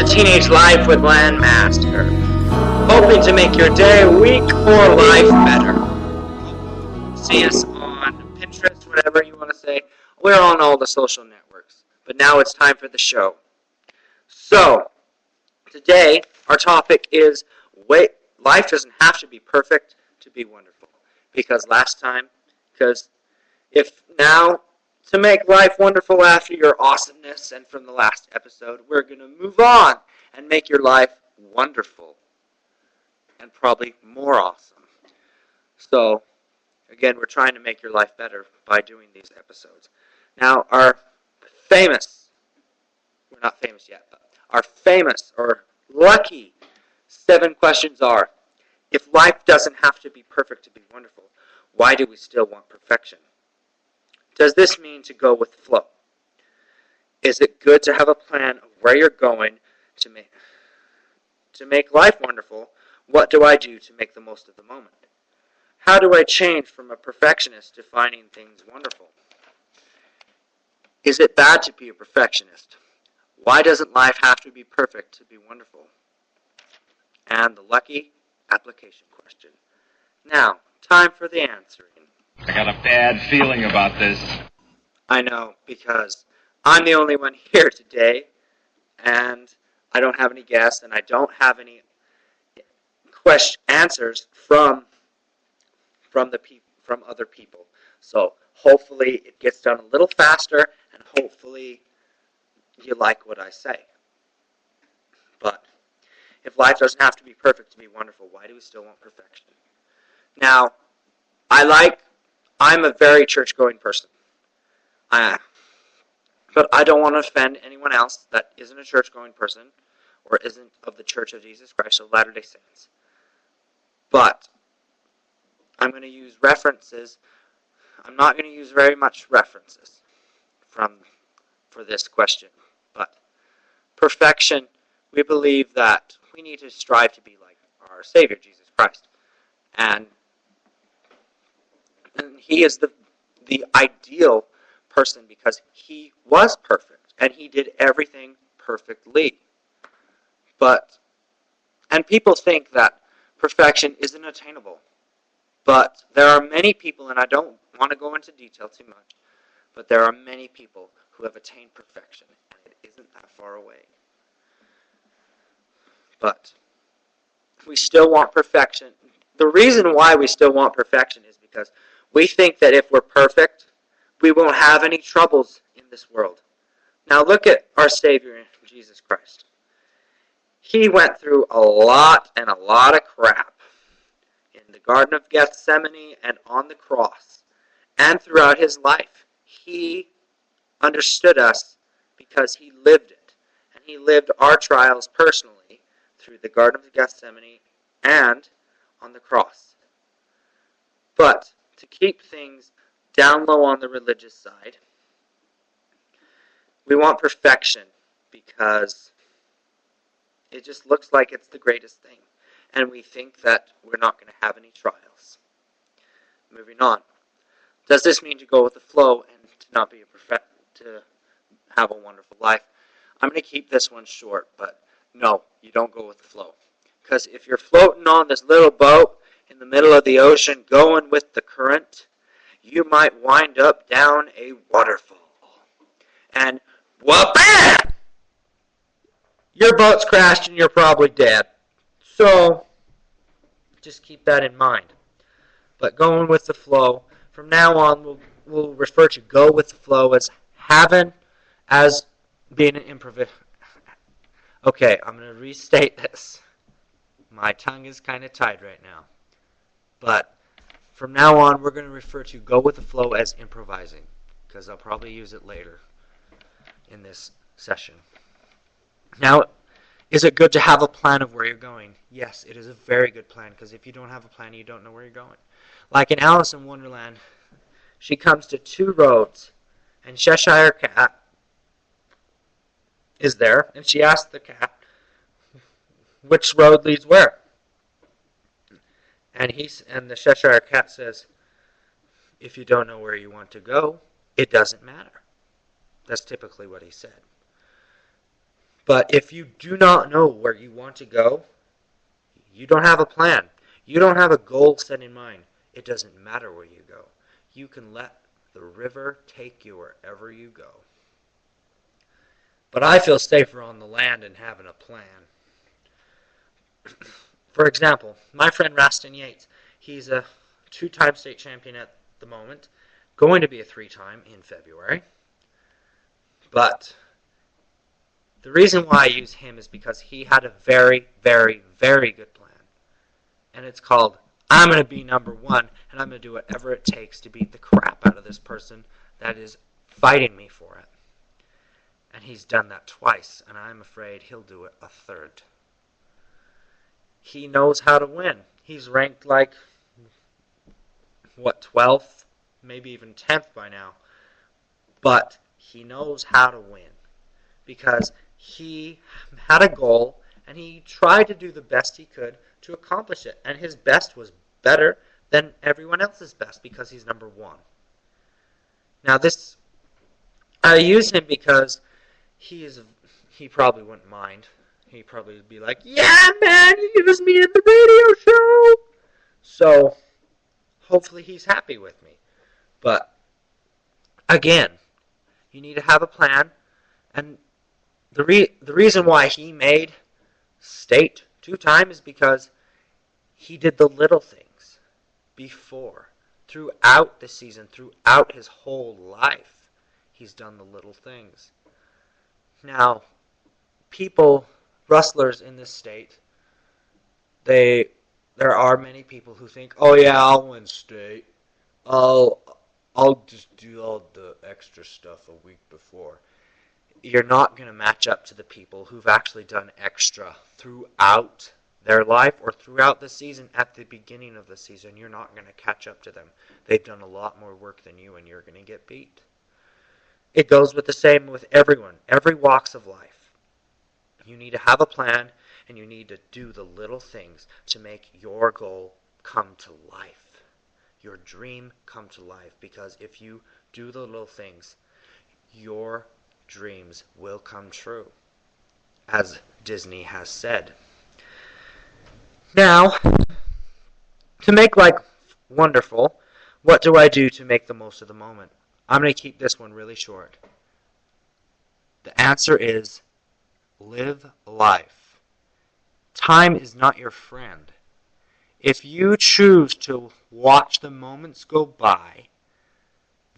to Teenage Life with Landmaster, hoping to make your day, week, or life better. See us on Pinterest, whatever you want to say. We're on all the social networks. But now it's time for the show. So, today, our topic is, life doesn't have to be perfect to be wonderful. Because to make life wonderful after your awesomeness and from the last episode, we're going to move on and make your life wonderful and probably more awesome. So, again, we're trying to make your life better by doing these episodes. Now, we're not famous yet, but our famous or lucky 7 questions are, if life doesn't have to be perfect to be wonderful, why do we still want perfection? Does this mean to go with the flow? Is it good to have a plan of where you're going to make life wonderful? What do I do to make the most of the moment? How do I change from a perfectionist to finding things wonderful? Is it bad to be a perfectionist? Why doesn't life have to be perfect to be wonderful? And the lucky application question. Now, time for the answering. I got a bad feeling about this. I know, because I'm the only one here today, and I don't have any guests, and I don't have any answers from other people. So hopefully it gets done a little faster, and hopefully you like what I say. But if life doesn't have to be perfect to be wonderful, why do we still want perfection? Now, I'm a very church-going person. But I don't want to offend anyone else that isn't a church-going person or isn't of the Church of Jesus Christ of Latter-day Saints. But I'm going to use references. I'm not going to use very much references for this question. But perfection, we believe that we need to strive to be like our Savior, Jesus Christ. And he is the ideal person because he was perfect and he did everything perfectly. And people think that perfection isn't attainable. But there are many people, and I don't want to go into detail too much, but there are many people who have attained perfection, and it isn't that far away. But we still want perfection. The reason why we still want perfection is because we think that if we're perfect, we won't have any troubles in this world. Now look at our Savior, Jesus Christ. He went through a lot of crap in the Garden of Gethsemane and on the cross. And throughout his life, he understood us because he lived it. And he lived our trials personally through the Garden of Gethsemane and on the cross. But to keep things down low on the religious side, we want perfection because it just looks like it's the greatest thing. And we think that we're not going to have any trials. Moving on. Does this mean to go with the flow and to not be to have a wonderful life? I'm going to keep this one short, but no, you don't go with the flow. Because if you're floating on this little boat in the middle of the ocean going with the current, you might wind up down a waterfall. And wha-bam! Your boat's crashed and you're probably dead. So, just keep that in mind. But going with the flow, from now on we'll refer to go with the flow as being an improviser. Okay, I'm going to restate this. My tongue is kind of tied right now. But from now on, we're going to refer to go with the flow as improvising, because I'll probably use it later in this session. Now, is it good to have a plan of where you're going? Yes, it is a very good plan, because if you don't have a plan, you don't know where you're going. Like in Alice in Wonderland, she comes to 2 roads, and Cheshire Cat is there, and she asks the cat, which road leads where? And the Cheshire Cat says, if you don't know where you want to go, it doesn't matter. That's typically what he said. But if you do not know where you want to go, you don't have a plan. You don't have a goal set in mind. It doesn't matter where you go. You can let the river take you wherever you go. But I feel safer on the land and having a plan. For example, my friend Raston Yates, he's a 2-time state champion at the moment, going to be a 3-time in February. But the reason why I use him is because he had a very, very, very good plan. And it's called, I'm going to be number one, and I'm going to do whatever it takes to beat the crap out of this person that is fighting me for it. And he's done that twice, and I'm afraid he'll do it a third. He knows how to win. He's ranked 12th, maybe even 10th by now. But he knows how to win because he had a goal, and he tried to do the best he could to accomplish it. And his best was better than everyone else's best because he's number one. Now I use him because he probably wouldn't mind. He probably would be like, yeah, man, you use me in the radio show. So hopefully he's happy with me. But again, you need to have a plan. And the reason why he made state 2 times is because he did the little things before. Throughout the season, throughout his whole life, he's done the little things. Now, rustlers in this state, there are many people who think, oh yeah, I'll win state. I'll just do all the extra stuff a week before. You're not going to match up to the people who've actually done extra throughout their life or throughout the season. At the beginning of the season, you're not going to catch up to them. They've done a lot more work than you, and you're going to get beat. It goes with the same with everyone, every walks of life. You need to have a plan, and you need to do the little things to make your goal come to life, your dream come to life. Because if you do the little things, your dreams will come true, as Disney has said. Now, to make life wonderful, what do I do to make the most of the moment? I'm going to keep this one really short. The answer is live life. Time is not your friend. If you choose to watch the moments go by,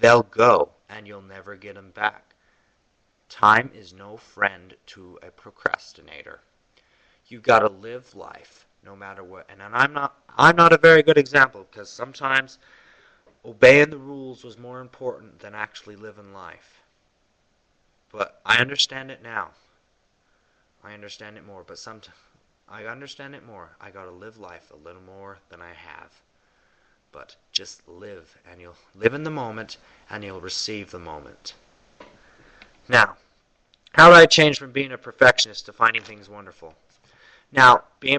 they'll go and you'll never get them back. Time is no friend to a procrastinator. You got to live life no matter what. And I'm not a very good example because sometimes obeying the rules was more important than actually living life. But I understand it now. I understand it more, but sometimes I understand it more. I got to live life a little more than I have. But just live, and you'll live in the moment, and you'll receive the moment. Now, how do I change from being a perfectionist to finding things wonderful? Now, being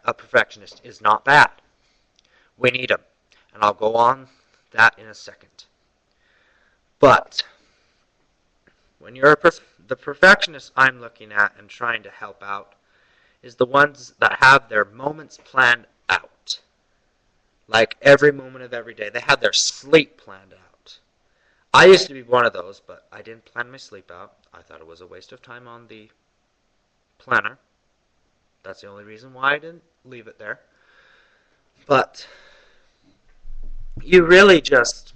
a perfectionist is not bad. We need them, and I'll go on that in a second. But when you're the perfectionist I'm looking at and trying to help out is the ones that have their moments planned out. Like every moment of every day. They have their sleep planned out. I used to be one of those, but I didn't plan my sleep out. I thought it was a waste of time on the planner. That's the only reason why I didn't leave it there. But you really just,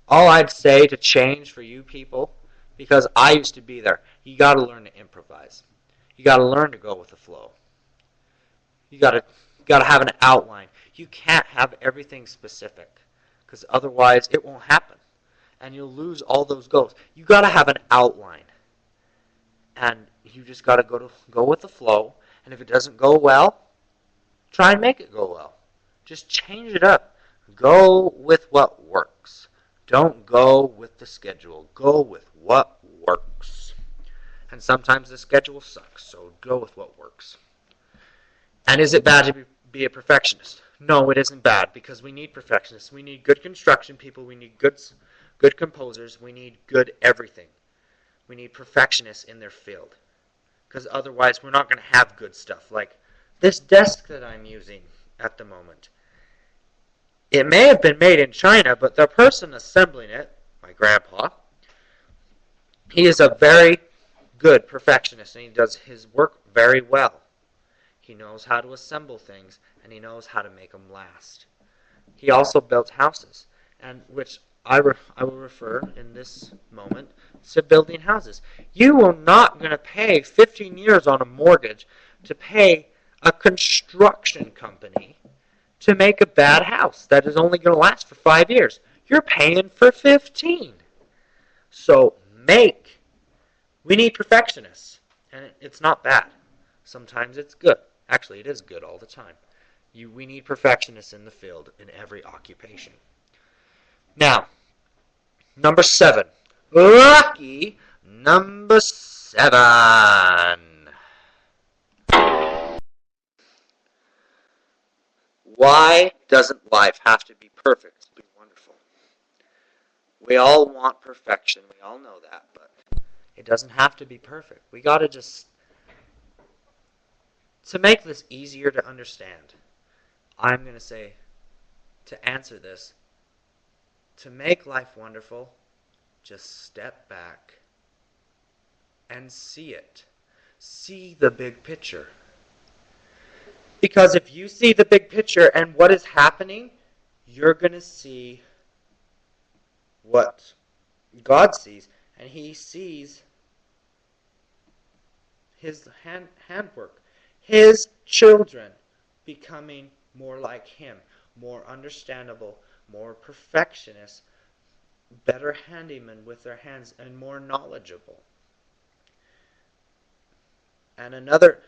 all I'd say to change for you people, because I used to be there, you got to learn to improvise. You got to learn to go with the flow. You got to have an outline. You can't have everything specific, because otherwise it won't happen, and you'll lose all those goals. You got to have an outline, and you just got to go with the flow. And if it doesn't go well, try and make it go well. Just change it up. Go with what works. Don't go with the schedule. Go with what works. And sometimes the schedule sucks, so go with what works. And is it bad to be a perfectionist? No, it isn't bad, because we need perfectionists. We need good construction people. We need good composers. We need good everything. We need perfectionists in their field. because otherwise we're not going to have good stuff. Like this desk that I'm using at the moment. It may have been made in China, but the person assembling it, my grandpa, he is a very good perfectionist, and he does his work very well. He knows how to assemble things, and he knows how to make them last. He also built houses, and which I will refer in this moment to building houses. You are not going to pay 15 years on a mortgage to pay a construction company to make a bad house that is only going to last for 5 years. You're paying for 15. So we need perfectionists, and it's not bad. Sometimes it's good. Actually, it is good all the time. We need perfectionists in the field in every occupation. Now, number 7. Lucky number 7. Why doesn't life have to be perfect to be wonderful? We all want perfection. We all know that, but it doesn't have to be perfect. We got to just... To make this easier to understand, I'm going to say, to answer this, to make life wonderful, just step back and see it. See the big picture. Because if you see the big picture and what is happening, you're going to see what God sees. And He sees His handwork. His children becoming more like Him, more understandable, more perfectionist, better handymen with their hands, and more knowledgeable. And another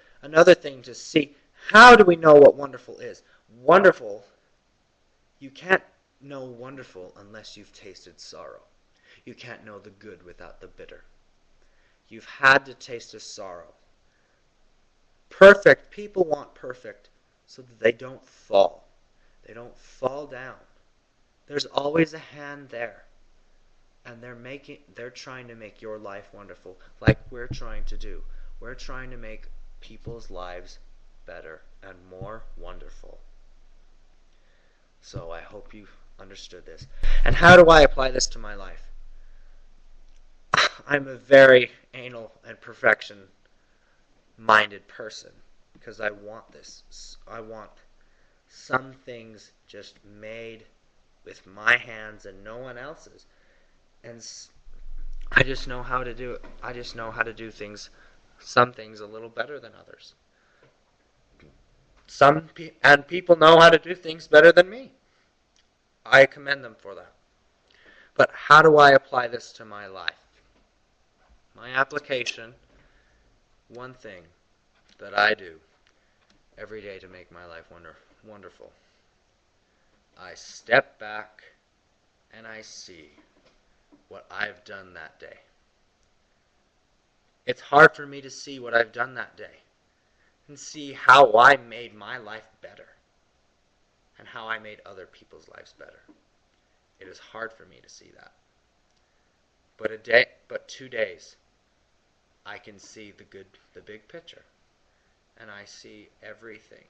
thing to see, how do we know what wonderful is? Wonderful, you can't know wonderful unless you've tasted sorrow. You can't know the good without the bitter. You've had to taste of sorrow. Perfect, people want perfect so that they don't fall. They don't fall down. There's always a hand there. And they're trying to make your life wonderful, like we're trying to do. We're trying to make people's lives better and more wonderful. So I hope you understood this. And how do I apply this to my life? I'm a very anal and perfection-minded person because I want this. I want some things just made with my hands and no one else's. And I just know how to do it. I just know how to do some things a little better than others. And people know how to do things better than me. I commend them for that. But how do I apply this to my life? My application, one thing that I do every day to make my life wonderful. I step back and I see what I've done that day. It's hard for me to see what I've done that day and see how I made my life better and how I made other people's lives better. It is hard for me to see that. But 2 days, I can see the big picture, and I see everything.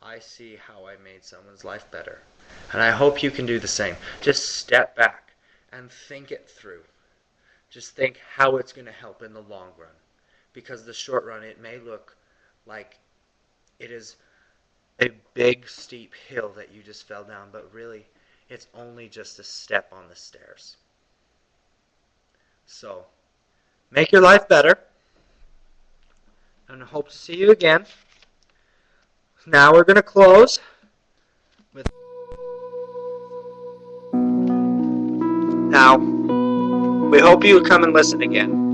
I see how I made someone's life better. And I hope you can do the same. Just step back and think it through. Just think how it's going to help in the long run. Because the short run, it may look like it is a big, steep hill that you just fell down, but really, it's only just a step on the stairs. So, make your life better, and I hope to see you again. Now we're going to close with... Now, we hope you come and listen again.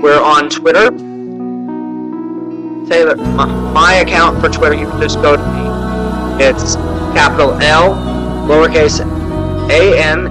We're on Twitter. Taylor, my account for Twitter, you can just go to me. It's capital L, lowercase a-n,